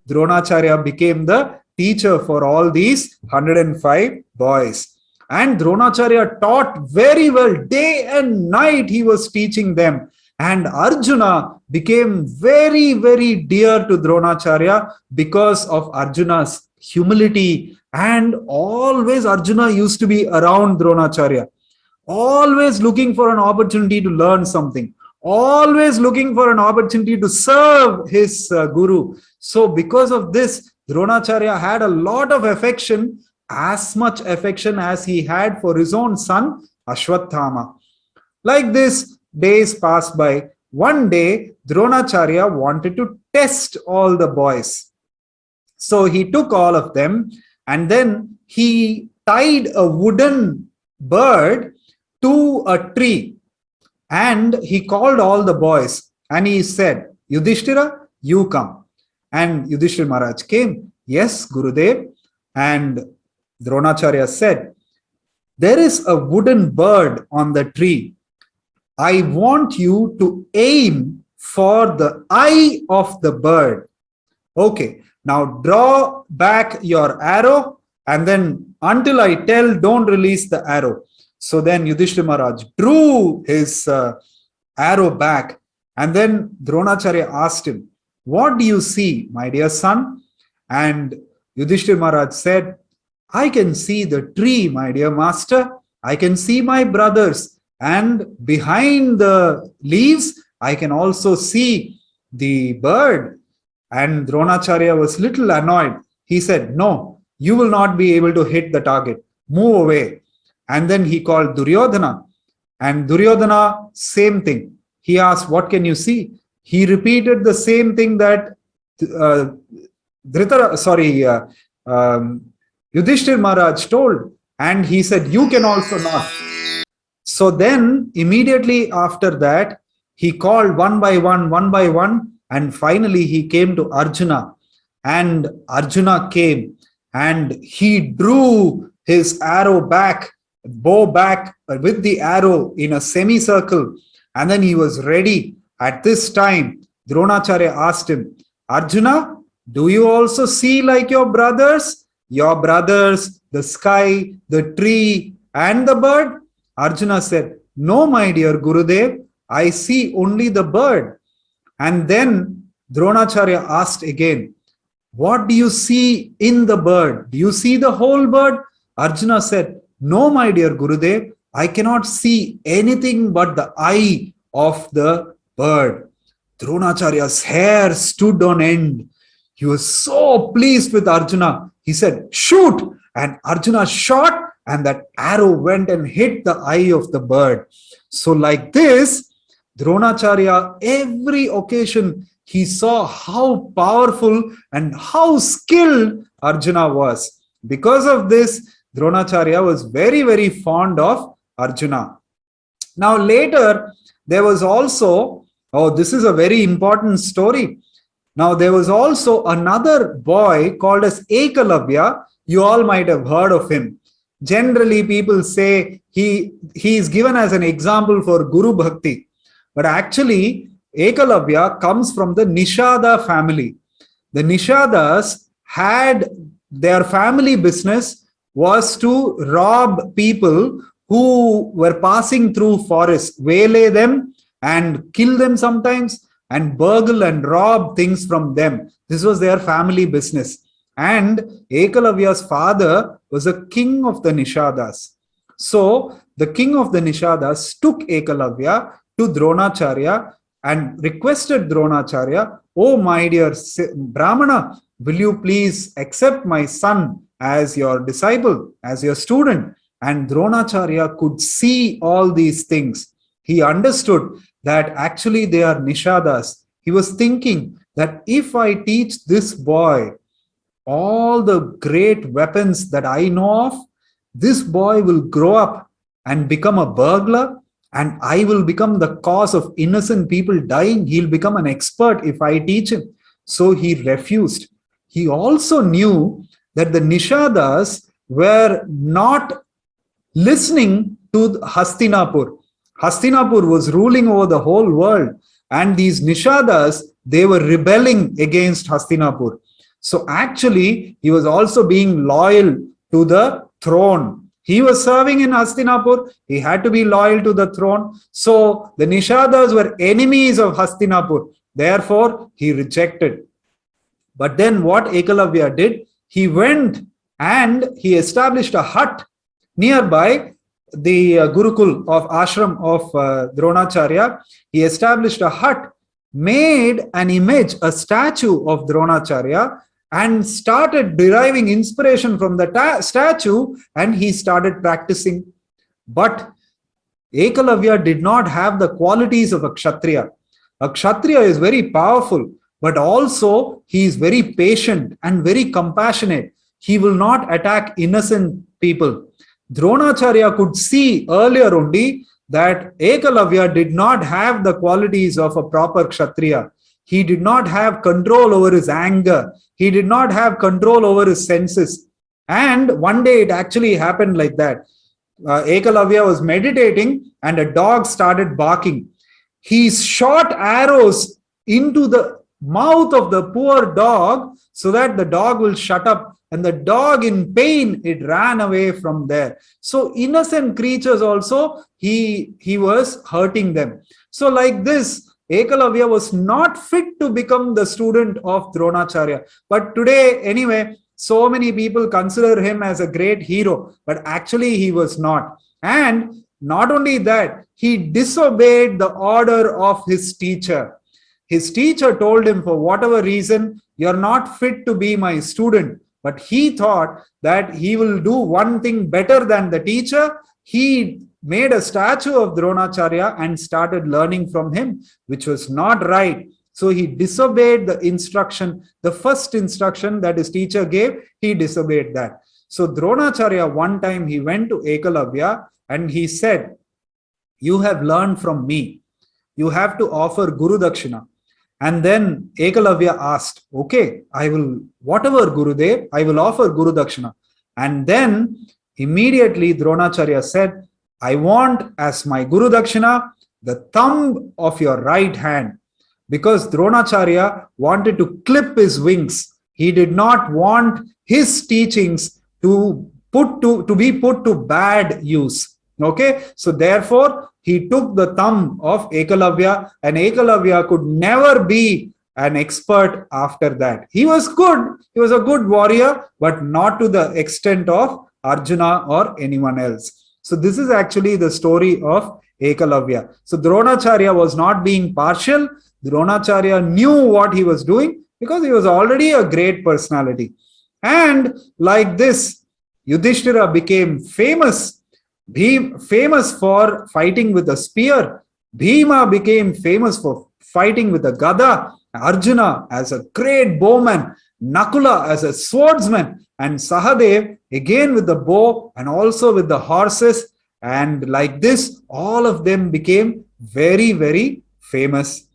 Dronacharya became the teacher for all these 105 boys. And Dronacharya taught very well. Day and night he was teaching them. And Arjuna became very, very dear to Dronacharya because of Arjuna's humility. And always Arjuna used to be around Dronacharya, always looking for an opportunity to learn something, always looking for an opportunity to serve his guru. So because of this, Dronacharya had a lot of affection, as much affection as he had for his own son Ashwathama. Like this, days passed by. One day, Dronacharya wanted to test all the boys. So he took all of them and then he tied a wooden bird to a tree, and he called all the boys and he said, Yudhishthira, you come. And Yudhishthira Maharaj came. Yes, Gurudev. And Dronacharya said, there is a wooden bird on the tree. I want you to aim for the eye of the bird. Okay, now draw back your arrow, and then until I tell, don't release the arrow. So then Yudhishthira Maharaj drew his arrow back, and then Dronacharya asked him, what do you see, my dear son? And Yudhishthira Maharaj said, I can see the tree, my dear master. I can see my brothers, and behind the leaves, I can also see the bird. And Dronacharya was little annoyed. He said, no, you will not be able to hit the target. Move away. And then he called Duryodhana. And Duryodhana, same thing. He asked, what can you see? He repeated the same thing that Yudhishthira Maharaj told. And he said, you can also not. So then immediately after that, he called one by one, and finally he came to Arjuna. And Arjuna came and he drew his arrow back, bow back with the arrow in a semicircle, and then he was ready. At this time, Dronacharya asked him, Arjuna, do you also see like your brothers? Your brothers, the sky, the tree, and the bird? Arjuna said, no, my dear Gurudev, I see only the bird. And then Dronacharya asked again, what do you see in the bird? Do you see the whole bird? Arjuna said, no, my dear Gurudev, I cannot see anything but the eye of the bird. Dronacharya's hair stood on end. He was so pleased with Arjuna. He said, shoot! And Arjuna shot, and that arrow went and hit the eye of the bird. So like this, Dronacharya, every occasion, he saw how powerful and how skilled Arjuna was. Because of this, Dronacharya was very, very fond of Arjuna. Now later, there was also, this is a very important story. Now there was also another boy called as Ekalavya. You all might have heard of him. Generally, people say he is given as an example for Guru Bhakti. But actually, Ekalavya comes from the Nishada family. The Nishadas had their family business was to rob people who were passing through forests, waylay them and kill them sometimes, and burgle and rob things from them. This was their family business. And Ekalavya's father was a king of the Nishadas. So the king of the Nishadas took Ekalavya to Dronacharya and requested Dronacharya, oh my dear Brahmana, will you please accept my son as your disciple, as your student? And Dronacharya could see all these things. He understood that actually they are Nishadas. He was thinking that if I teach this boy all the great weapons that I know of, this boy will grow up and become a burglar, and I will become the cause of innocent people dying. He'll become an expert if I teach him. So he refused. He also knew that the Nishadas were not listening to Hastinapur. Hastinapur was ruling over the whole world, and these Nishadas, they were rebelling against Hastinapur. So actually, he was also being loyal to the throne. He was serving in Hastinapur. He had to be loyal to the throne. So the Nishadas were enemies of Hastinapur. Therefore, he rejected. But then what Ekalavya did, he went and he established a hut nearby the Gurukul of ashram of Dronacharya. He established a hut, made an image, a statue of Dronacharya, and started deriving inspiration from the statue, and he started practicing. But Ekalavya did not have the qualities of a Kshatriya. A Kshatriya is very powerful, but also he is very patient and very compassionate. He will not attack innocent people. Dronacharya could see earlier only that Ekalavya did not have the qualities of a proper Kshatriya. He did not have control over his anger. He did not have control over his senses. And one day it actually happened like that. Ekalavya was meditating and a dog started barking. He shot arrows into the mouth of the poor dog so that the dog will shut up, and the dog in pain, it ran away from there. So innocent creatures also, he was hurting them. So like this, Ekalavya was not fit to become the student of Dronacharya. But today, anyway, so many people consider him as a great hero, but actually he was not. And not only that, he disobeyed the order of his teacher. His teacher told him, for whatever reason, you're not fit to be my student. But he thought that he will do one thing better than the teacher. He made a statue of Dronacharya and started learning from him, which was not right. So he disobeyed the instruction, the first instruction that his teacher gave, he disobeyed that. So Dronacharya, one time he went to Ekalavya and he said, you have learned from me. You have to offer Guru Dakshina. And then Ekalavya asked, okay, I will, whatever Gurudev, I will offer Guru Dakshina. And then immediately Dronacharya said, I want as my Guru Dakshina the thumb of your right hand. Because Dronacharya wanted to clip his wings. He did not want his teachings to be put to bad use. Okay, so therefore he took the thumb of Ekalavya, and Ekalavya could never be an expert after that. He was good, he was a good warrior, but not to the extent of Arjuna or anyone else. So this is actually the story of Ekalavya. So Dronacharya was not being partial. Dronacharya knew what he was doing because he was already a great personality. And like this, Yudhishthira became famous for fighting with a spear. Bhima became famous for fighting with a gada. Arjuna as a great bowman. Nakula as a swordsman. And Sahadev again with the bow and also with the horses. And like this, all of them became very, very famous.